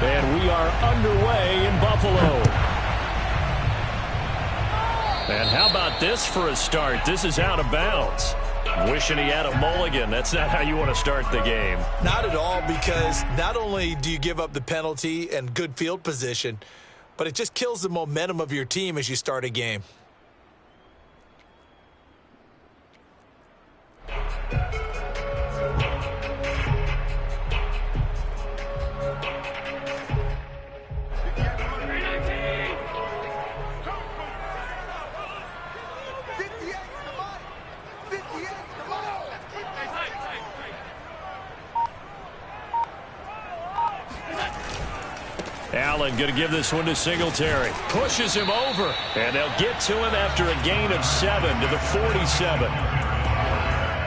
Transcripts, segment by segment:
And we are underway in Buffalo. And how about this for a start? This is out of bounds. Wishing he had a mulligan. That's not how you want to start the game. Not at all, because not only do you give up the penalty and good field position, but it just kills the momentum of your team as you start a game. Allen going to give this one to Singletary. Pushes him over. And they'll get to him after a gain of 7 to the 47.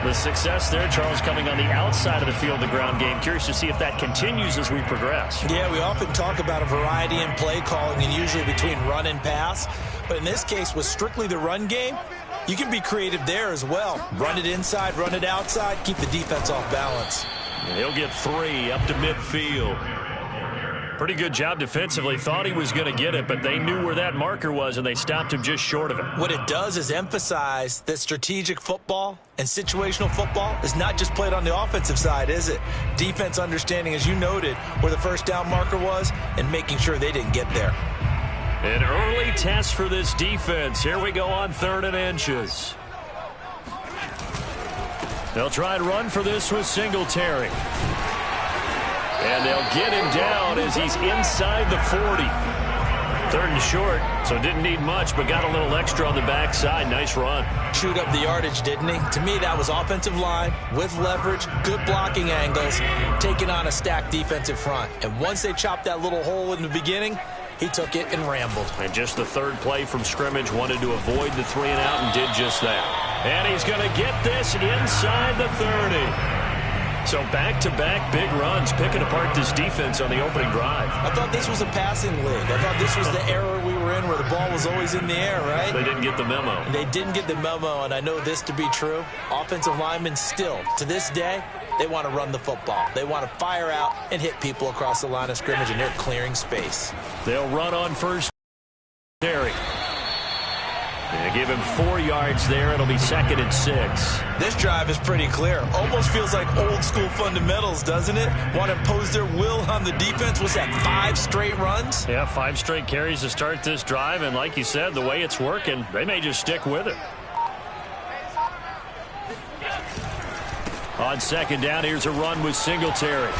The success there, Charles, coming on the outside of the field, the ground game. Curious to see if that continues as we progress. Yeah, we often talk about a variety in play calling and usually between run and pass. But in this case, with strictly the run game, you can be creative there as well. Run it inside, run it outside, keep the defense off balance. And he'll get 3 up to midfield. Pretty good job defensively. Thought he was going to get it, but they knew where that marker was, and they stopped him just short of it. What it does is emphasize that strategic football and situational football is not just played on the offensive side, is it? Defense understanding, as you noted, where the first down marker was and making sure they didn't get there. An early test for this defense. Here we go on 3rd and inches. They'll try and run for this with Singletary. And they'll get him down as he's inside the 40. 3rd and short, so didn't need much, but got a little extra on the backside. Nice run. Chewed up the yardage, didn't he? To me, that was offensive line with leverage, good blocking angles, taking on a stacked defensive front. And once they chopped that little hole in the beginning, he took it and rambled. And just the 3rd play from scrimmage, wanted to avoid the 3 and out and did just that. And he's going to get this inside the 30. So back-to-back big runs, picking apart this defense on the opening drive. I thought this was a passing league. I thought this was the era we were in where the ball was always in the air, right? They didn't get the memo. And they didn't get the memo, and I know this to be true. Offensive linemen still, to this day, they want to run the football. They want to fire out and hit people across the line of scrimmage, and they're clearing space. They'll run on first. Terry. They give him 4 yards there. It'll be 2nd and 6. This drive is pretty clear. Almost feels like old school fundamentals, doesn't it? Want to impose their will on the defense. What's that, 5 straight runs? Yeah, 5 straight carries to start this drive. And like you said, the way it's working, they may just stick with it. On 2nd down, here's a run with Singletary.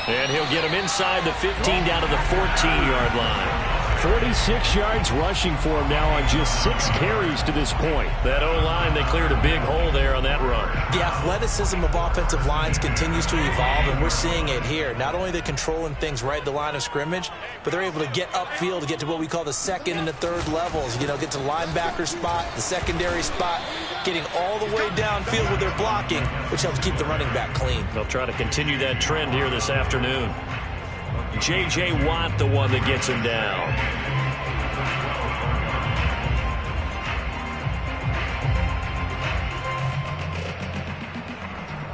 And he'll get him inside the 15 down to the 14-yard line. 46 yards rushing for him now on just 6 carries to this point. That O-line, they cleared a big hole there on that run. The athleticism of offensive lines continues to evolve, and we're seeing it here. Not only they're controlling things right at the line of scrimmage, but they're able to get upfield to get to what we call the 2nd and the 3rd levels. You know, get to the linebacker spot, the secondary spot, getting all the way downfield with their blocking, which helps keep the running back clean. They'll try to continue that trend here this afternoon. J.J. Watt, the one that gets him down.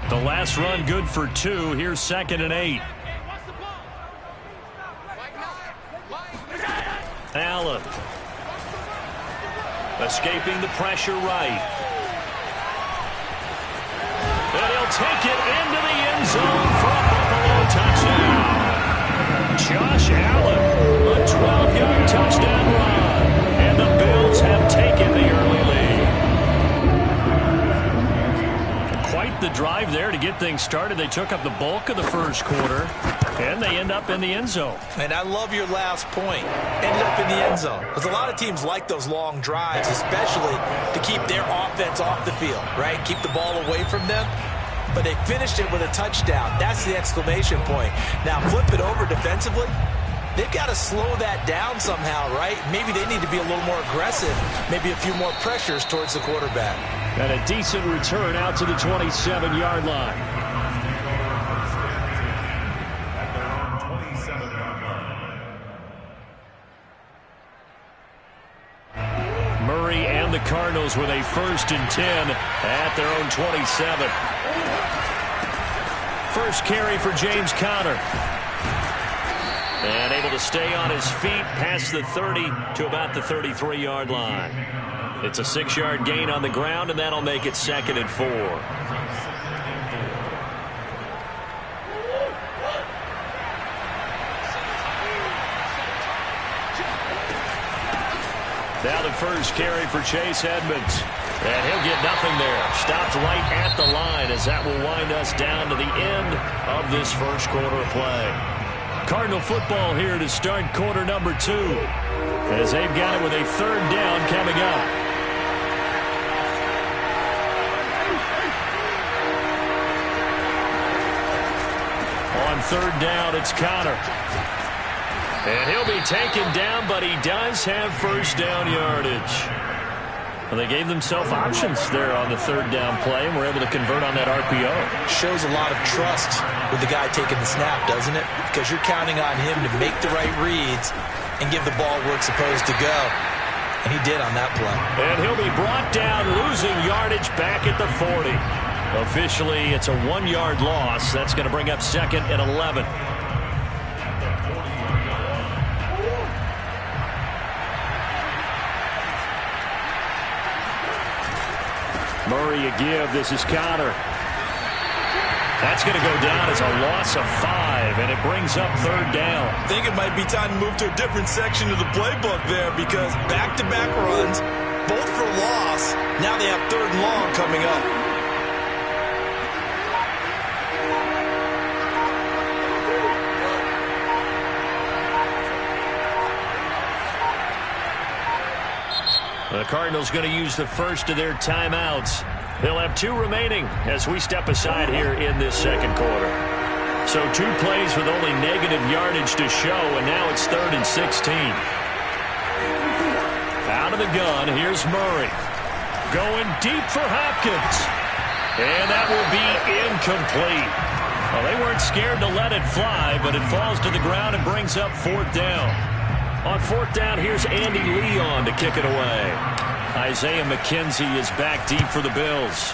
The last run good for 2. Here's 2nd and 8. Allen. Escaping the pressure right. And he'll take it into the end zone for a Buffalo touchdown. Josh Allen, a 12-yard touchdown run. And the Bills have taken the early lead. Quite the drive there to get things started. They took up the bulk of the first quarter, and they end up in the end zone. And I love your last point. Ended up in the end zone. Because a lot of teams like those long drives, especially to keep their offense off the field, right? Keep the ball away from them. But they finished it with a touchdown. That's the exclamation point. Now flip it over defensively. They've got to slow that down somehow, right? Maybe they need to be a little more aggressive. Maybe a few more pressures towards the quarterback. And a decent return out to the 27-yard line. Murray and the Cardinals with a 1st and 10 at their own 27. First carry for James Conner. And able to stay on his feet past the 30 to about the 33-yard line. It's a 6-yard gain on the ground, and that'll make it 2nd and 4. Now the first carry for Chase Edmonds. And he'll get nothing there. Stopped right at the line as that will wind us down to the end of this first quarter of play. Cardinal football here to start quarter number 2. As they've got it with a 3rd down coming up. On 3rd down, it's Connor. And he'll be taken down, but he does have first down yardage. Well, they gave themselves options there on the 3rd down play, and were able to convert on that RPO. Shows a lot of trust with the guy taking the snap, doesn't it? Because you're counting on him to make the right reads and give the ball where it's supposed to go. And he did on that play. And he'll be brought down, losing yardage back at the 40. Officially, it's a 1-yard loss. That's going to bring up 2nd and 11. Murray a give. This is Connor. That's going to go down as a loss of 5, and it brings up 3rd down. I think it might be time to move to a different section of the playbook there, because back-to-back runs, both for loss. Now they have 3rd and long coming up. The Cardinals going to use the first of their timeouts. They'll have 2 remaining as we step aside here in this 2nd quarter. So 2 plays with only negative yardage to show, and now it's 3rd and 16. Out of the gun, here's Murray. Going deep for Hopkins. And that will be incomplete. Well, they weren't scared to let it fly, but it falls to the ground and brings up 4th down. On 4th down, here's Andy Leon to kick it away. Isaiah McKenzie is back deep for the Bills.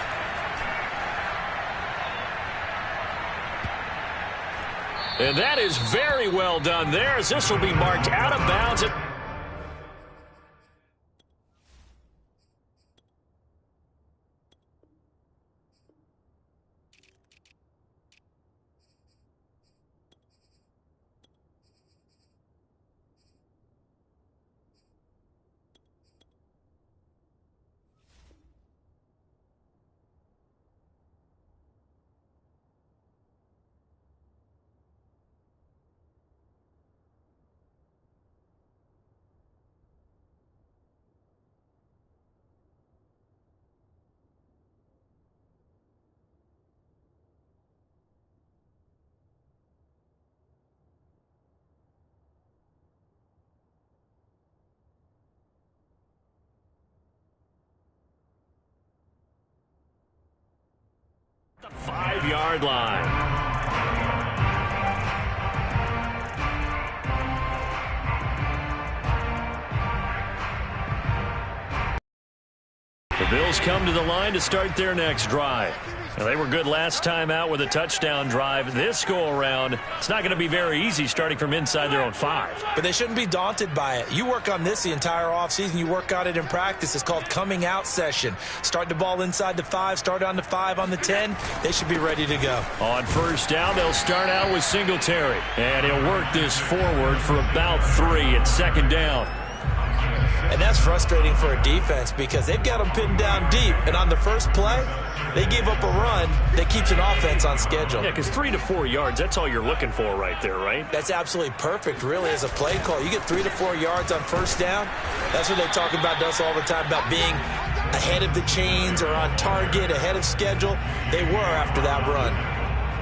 And that is very well done there, as this will be marked out of bounds. The 5-yard line. The Bills come to the line to start their next drive. Now, they were good last time out with a touchdown drive. This go-around, it's not going to be very easy starting from inside their own 5. But they shouldn't be daunted by it. You work on this the entire offseason. You work on it in practice. It's called coming out session. Start the ball inside the 5, start on the 5, on the 10. They should be ready to go. On 1st down, they'll start out with Singletary. And he'll work this forward for about 3 at 2nd down. And that's frustrating for a defense because they've got them pinned down deep. And on the first play, they give up a run that keeps an offense on schedule. Yeah, because 3 to 4 yards, that's all you're looking for right there, right? That's absolutely perfect, really, as a play call. You get 3 to 4 yards on 1st down. That's what they talk about us all the time, about being ahead of the chains or on target, ahead of schedule. They were after that run.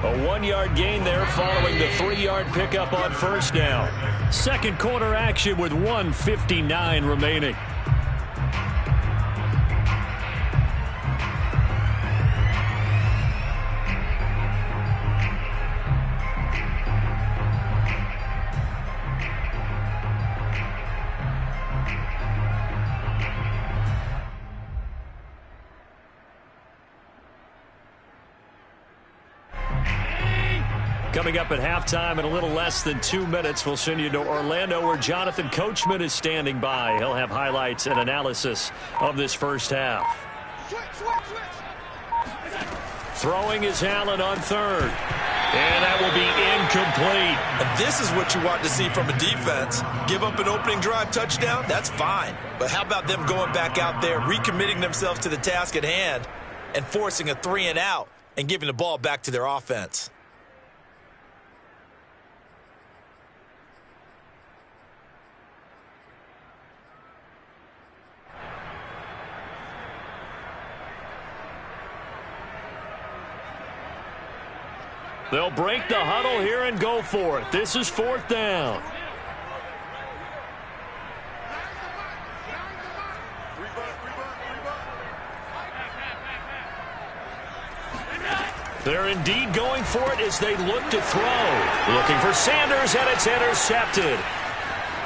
A 1-yard gain there following the 3-yard pickup on 1st down. 2nd quarter action with 1:59 remaining. Coming up at halftime in a little less than 2 minutes, we'll send you to Orlando where Jonathan Coachman is standing by. He'll have highlights and analysis of this first half. Throwing is Allen on third. And that will be incomplete. And this is what you want to see from a defense. Give up an opening drive touchdown, that's fine. But how about them going back out there, recommitting themselves to the task at hand, and forcing a 3-and-out and giving the ball back to their offense? They'll break the huddle here and go for it. This is 4th down. They're indeed going for it as they look to throw. Looking for Sanders, and it's intercepted.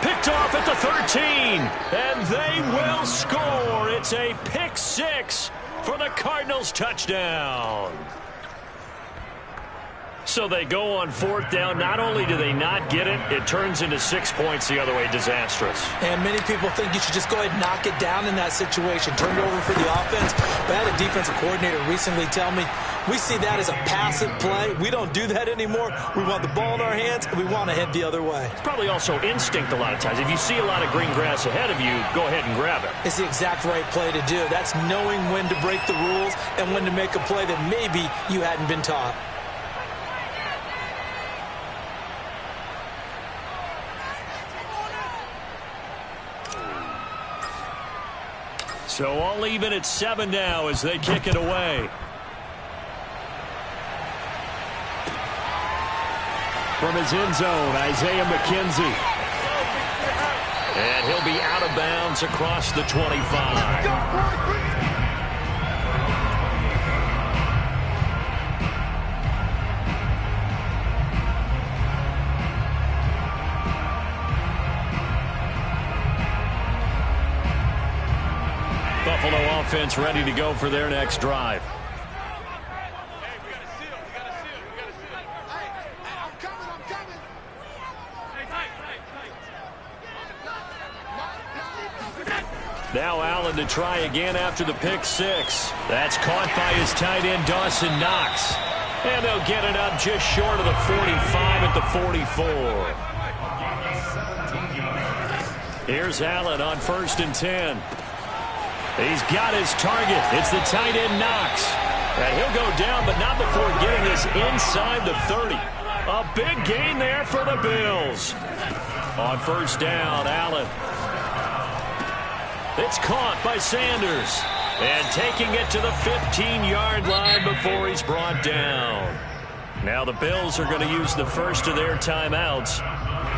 Picked off at the 13, and they will score. It's a pick six for the Cardinals touchdown. So they go on 4th down. Not only do they not get it, it turns into 6 points the other way. Disastrous. And many people think you should just go ahead and knock it down in that situation. Turn it over for the offense. But I had a defensive coordinator recently tell me, we see that as a passive play. We don't do that anymore. We want the ball in our hands, and we want to head the other way. It's probably also instinct a lot of times. If you see a lot of green grass ahead of you, go ahead and grab it. It's the exact right play to do. That's knowing when to break the rules and when to make a play that maybe you hadn't been taught. So all even at 7 now as they kick it away. From his end zone, Isaiah McKenzie. And he'll be out of bounds across the 25. Buffalo offense ready to go for their next drive. Now Allen to try again after the pick six. That's caught by his tight end, Dawson Knox. And they'll get it up just short of the 45 at the 44. Here's Allen on 1st and 10. He's got his target. It's the tight end, Knox. And he'll go down, but not before getting this inside the 30. A big gain there for the Bills. On 1st down, Allen. It's caught by Sanders. And taking it to the 15-yard line before he's brought down. Now the Bills are going to use the first of their timeouts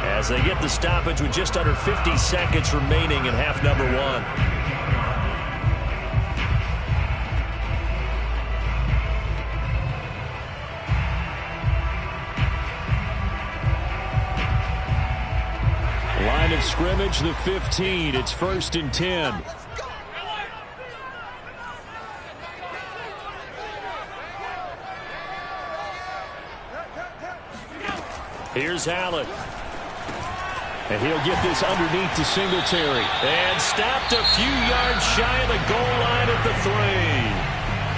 as they get the stoppage with just under 50 seconds remaining in half number 1. Line of scrimmage, the 15. It's 1st and 10. Here's Allen. And he'll get this underneath to Singletary. And stopped a few yards shy of the goal line at the 3.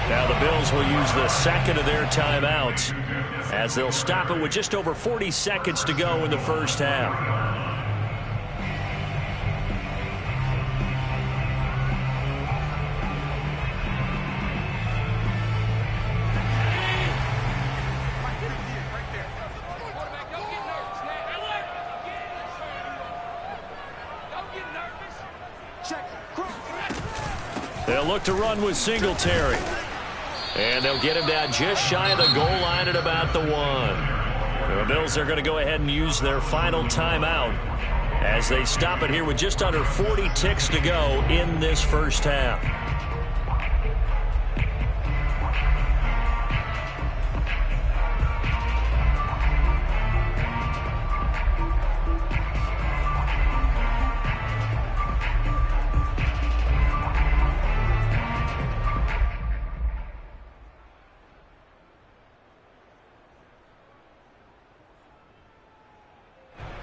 Now the Bills will use the second of their timeouts as they'll stop it with just over 40 seconds to go in the first half. They'll look to run with Singletary. And they'll get him down just shy of the goal line at about the 1. The Bills are going to go ahead and use their final timeout as they stop it here with just under 40 ticks to go in this first half.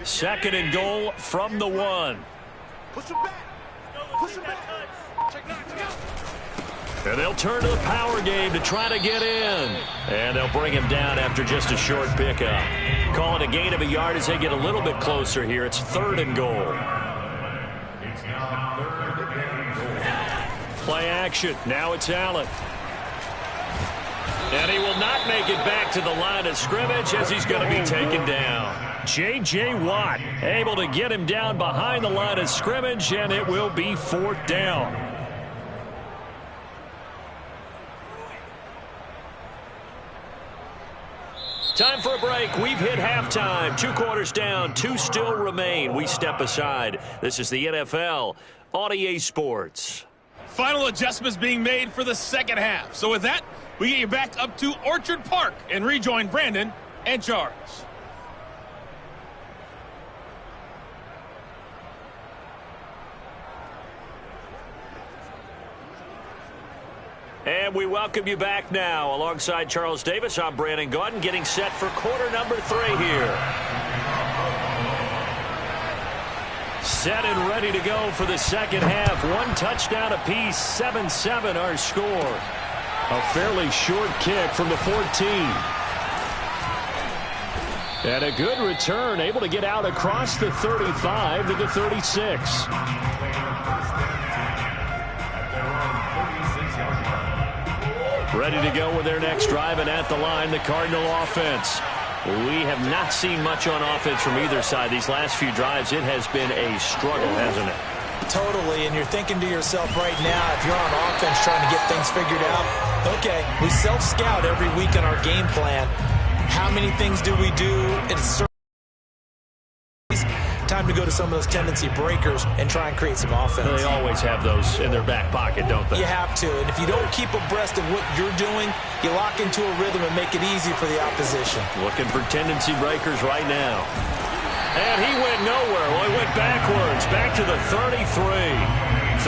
2nd and goal from the 1. Push him back. Push him back. And they'll turn to the power game to try to get in. And they'll bring him down after just a short pickup. Call it a gain of a yard as they get a little bit closer here. It's 3rd and goal. Play action. Now it's Allen. And he will not make it back to the line of scrimmage as he's going to be taken down. J.J. Watt able to get him down behind the line of scrimmage, and it will be 4th down. Time for a break. We've hit halftime. 2 quarters down. 2 still remain. We step aside. This is the NFL on EA Sports. Final adjustments being made for the 2nd half. So with that, we get you back up to Orchard Park and rejoin Brandon and Charles. And we welcome you back now. Alongside Charles Davis, I'm Brandon Gaudin, getting set for quarter number 3 here. Set and ready to go for the 2nd half. 1 touchdown apiece, 7-7 our score. A fairly short kick from the 14. And a good return, able to get out across the 35 to the 36. Ready to go with their next drive, and at the line, the Cardinal offense. We have not seen much on offense from either side. These last few drives, it has been a struggle, hasn't it? Totally, and you're thinking to yourself right now, if you're on offense trying to get things figured out, okay, we self-scout every week on our game plan. How many things do we do in certain time to go to some of those tendency breakers and try and create some offense. They always have those in their back pocket, don't they? You have to, and if you don't keep abreast of what you're doing, you lock into a rhythm and make it easy for the opposition. Looking for tendency breakers right now. And he went nowhere. Well, he went backwards, back to the 33.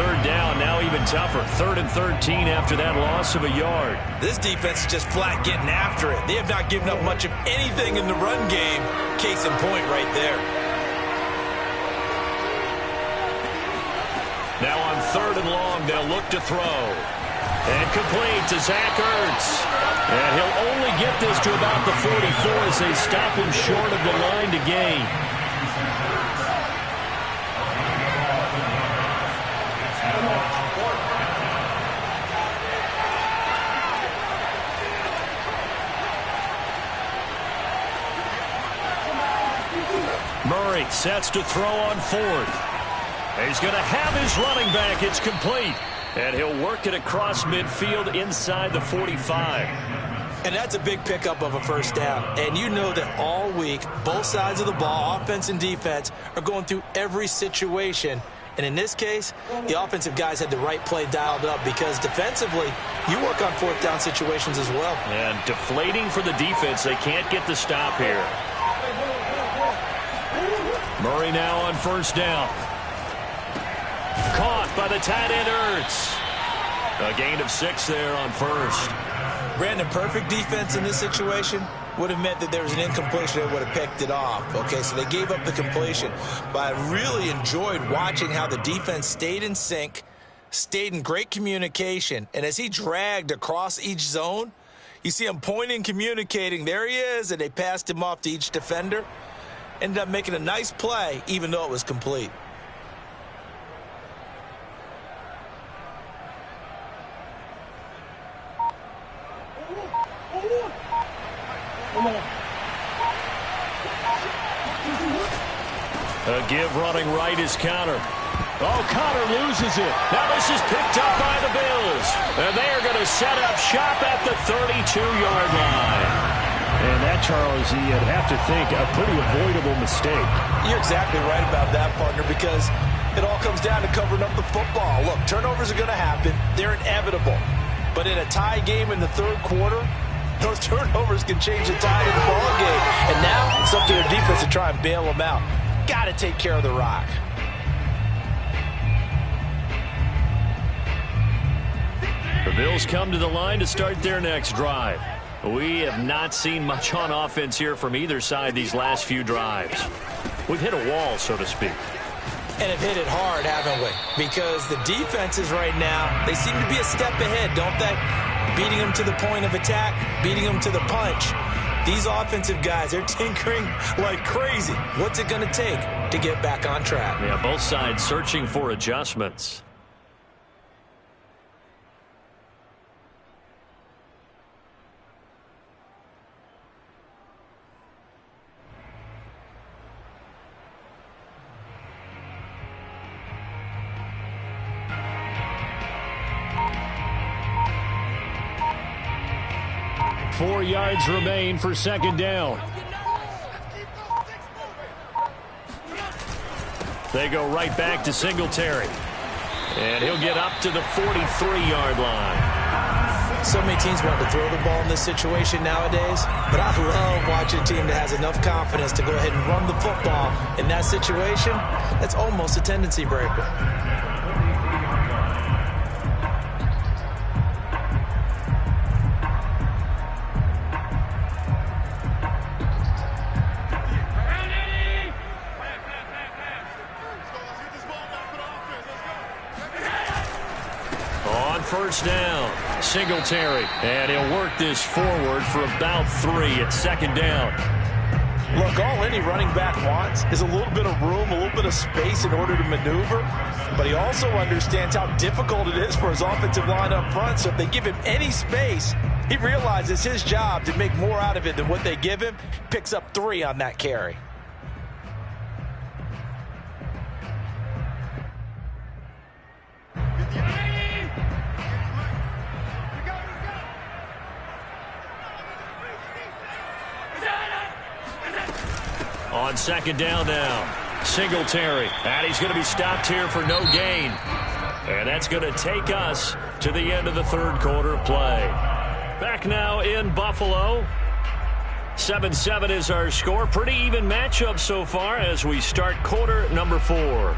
3rd down, now even tougher. 3rd and 13 after that loss of a yard. This defense is just flat getting after it. They have not given up much of anything in the run game. Case in point right there. Now on 3rd and long, they'll look to throw. And complete to Zach Ertz. And he'll only get this to about the 44 as they stop him short of the line to gain. Murray sets to throw on 4th. He's going to have his running back. It's complete. And he'll work it across midfield inside the 45. And that's a big pickup of a 1st down. And you know that all week, both sides of the ball, offense and defense, are going through every situation. And in this case, the offensive guys had the right play dialed up because defensively, you work on 4th down situations as well. And deflating for the defense. They can't get the stop here. Murray now on 1st down. Caught by the tight end Ertz. A gain of 6 there on 1st. Brandon, perfect defense in this situation would have meant that there was an incompletion. They would have picked it off. Okay, so they gave up the completion. But I really enjoyed watching how the defense stayed in sync, stayed in great communication. And as he dragged across each zone, you see him pointing, communicating. There he is, and they passed him off to each defender. Ended up making a nice play, even though it was complete. A give running right is Connor. Oh, Connor loses it. Now this is picked up by the Bills. And they are going to set up shop at the 32-yard line. And that, Charles, you'd have to think a pretty avoidable mistake. You're exactly right about that, partner, because it all comes down to covering up the football. Look, turnovers are going to happen. They're inevitable. But in a tie game in the 3rd quarter, those turnovers can change the tide of the ball game. And now it's up to their defense to try and bail them out. Got to take care of the rock. The Bills come to the line to start their next drive. We have not seen much on offense here from either side these last few drives. we've hit a wall, so to speak. And have hit it hard, haven't we? Because the defenses right now, they seem to be a step ahead, don't they? Beating them to the point of attack, beating them to the punch. These offensive guys, they're tinkering like crazy. What's it going to take to get back on track? Yeah, both sides searching for adjustments. Four yards remain for second down. They go right back to Singletary. And he'll get up to the 43-yard line. So many teams want to throw the ball in this situation nowadays, but I love watching a team that has enough confidence to go ahead and run the football. In that situation, that's almost a tendency breaker. First down, Singletary, and he'll work this forward for about 3 at second down. Look, all any running back wants is a little bit of room, a little bit of space in order to maneuver, but he also understands how difficult it is for his offensive line up front, so if they give him any space, he realizes his job to make more out of it than what they give him, picks up 3 on that carry. On second down now, Singletary, and he's going to be stopped here for no gain. And that's going to take us to the end of the third quarter of play. Back now in Buffalo. 7-7 is our score. Pretty even matchup so far as we start quarter number 4.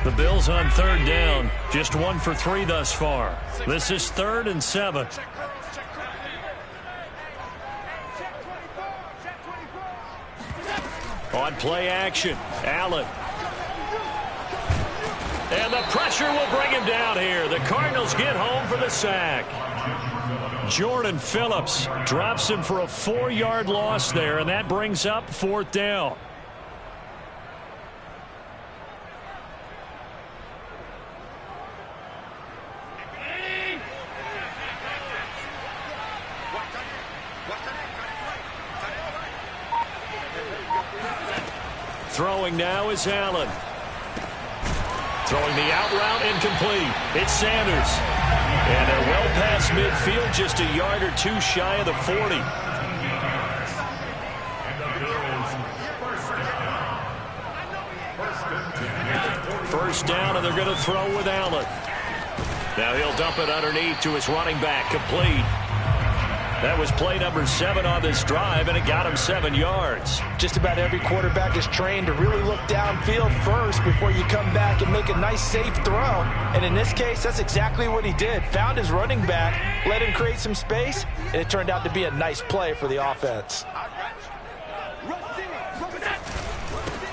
The Bills on third down, just 1 for 3 thus far. This is 3rd and 7. On play action, Allen. And the pressure will bring him down here. The Cardinals get home for the sack. Jordan Phillips drops him for a 4-yard loss there, and that brings up 4th down. Throwing now is Allen. Throwing the out route incomplete. It's Sanders. And they're well past midfield, just a yard or 2 shy of the 40. First down, and they're going to throw with Allen. Now he'll dump it underneath to his running back, complete. That was play number 7 on this drive, and it got him 7 yards. Just about every quarterback is trained to really look downfield first before you come back and make a nice, safe throw. And in this case, that's exactly what he did. Found his running back, let him create some space, and it turned out to be a nice play for the offense.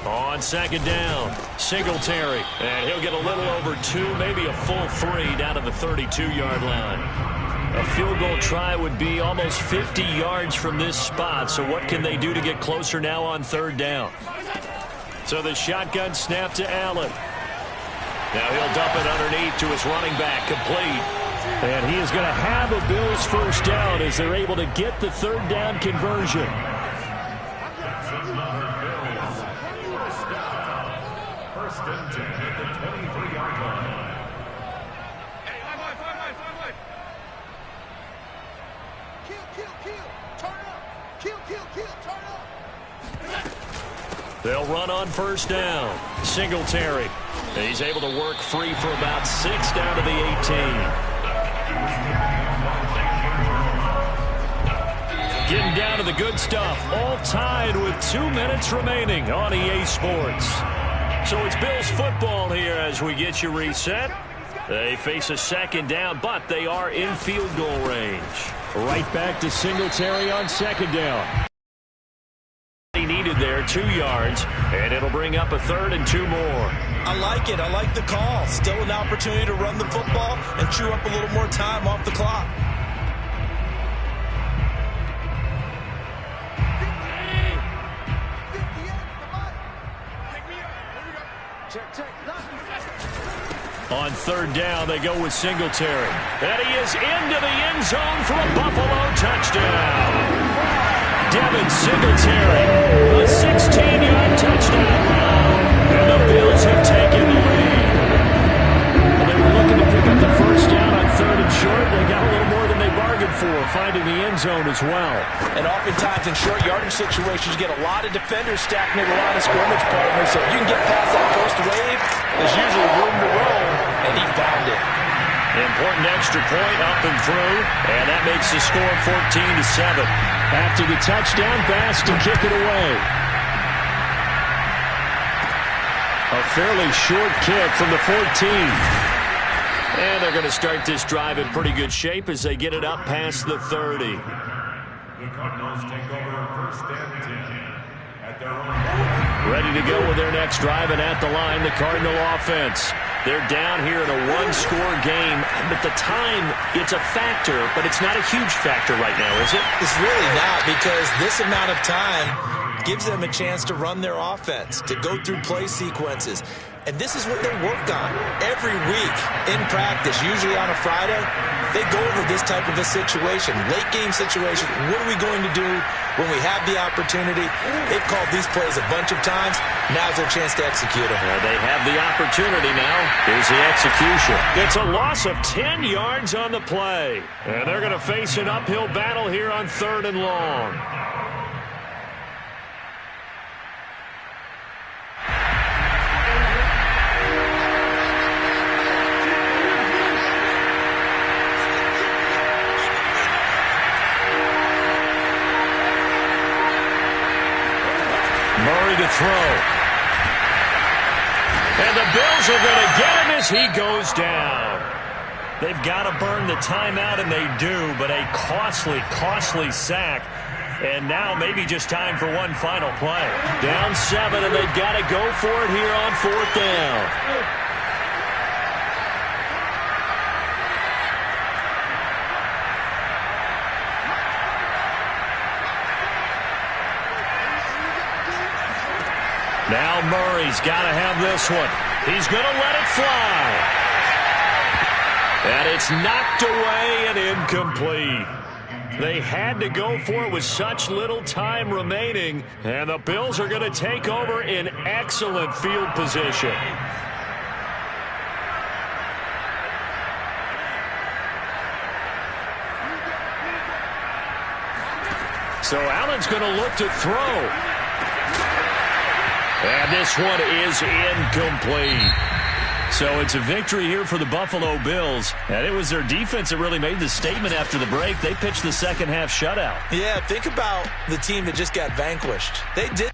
On second down, Singletary, and he'll get a little over 2, maybe a full 3 down to the 32-yard line. A field goal try would be almost 50 yards from this spot, so what can they do to get closer now on third down? So the shotgun snap to Allen. Now he'll dump it underneath to his running back, complete. And he is going to have a Bills first down as they're able to get the third down conversion. First and 10 at the 23-yard line. They'll run on first down. Singletary. He's able to work free for about 6 down to the 18. Getting down to the good stuff. All tied with 2 minutes remaining on EA Sports. So it's Bills football here as we get you reset. They face a second down, but they are in field goal range. Right back to Singletary on second down. completed there, 2 yards, and it'll bring up a 3rd and 2 more. I like it. I like the call. Still an opportunity to run the football and chew up a little more time off the clock. On 3rd down, they go with Singletary. And he is into the end zone for a Buffalo touchdown. Devin Singletary, a 16-yard touchdown run. And the Bills have taken the lead. Well, they were looking to pick up the 1st down on 3rd and short. They got a little more than they bargained for, finding the end zone as well. And oftentimes in short yardage situations, you get a lot of defenders stacked near the line of scrimmage partners. So if you can get past that first wave, there's usually room to roam, and he found it. Important extra point up and through, and that makes the score 14-7. After the touchdown, Bass to kick it away. A fairly short kick from the 14. And they're going to start this drive in pretty good shape as they get it up past the 30. The Cardinals take over 1st and 10 at their own. Ready to go with their next drive, and at the line, the Cardinal offense. They're down here in a 1-score game. But the time, it's a factor, but it's not a huge factor right now, is it? It's really not, because this amount of time gives them a chance to run their offense, to go through play sequences. And this is what they work on every week in practice, usually on a Friday. They go over this type of a situation, late game situation. What are we going to do when we have the opportunity? They've called these plays a bunch of times. Now's their chance to execute them. Well, they have the opportunity now. Here's the execution. It's a loss of 10 yards on the play. And they're going to face an uphill battle here on 3rd and long. Murray to throw. And the Bills are going to get him as he goes down. They've got to burn the timeout, and they do, but a costly sack. And now maybe just time for one final play. Down 7, and they've got to go for it here on 4th down. Now Murray's got to have this one. He's going to let it fly. And it's knocked away and incomplete. They had to go for it with such little time remaining. And the Bills are going to take over in excellent field position. So Allen's going to look to throw. And this one is incomplete. So it's a victory here for the Buffalo Bills. And it was their defense that really made the statement after the break. They pitched the second half shutout. Yeah, think about the team that just got vanquished. They did.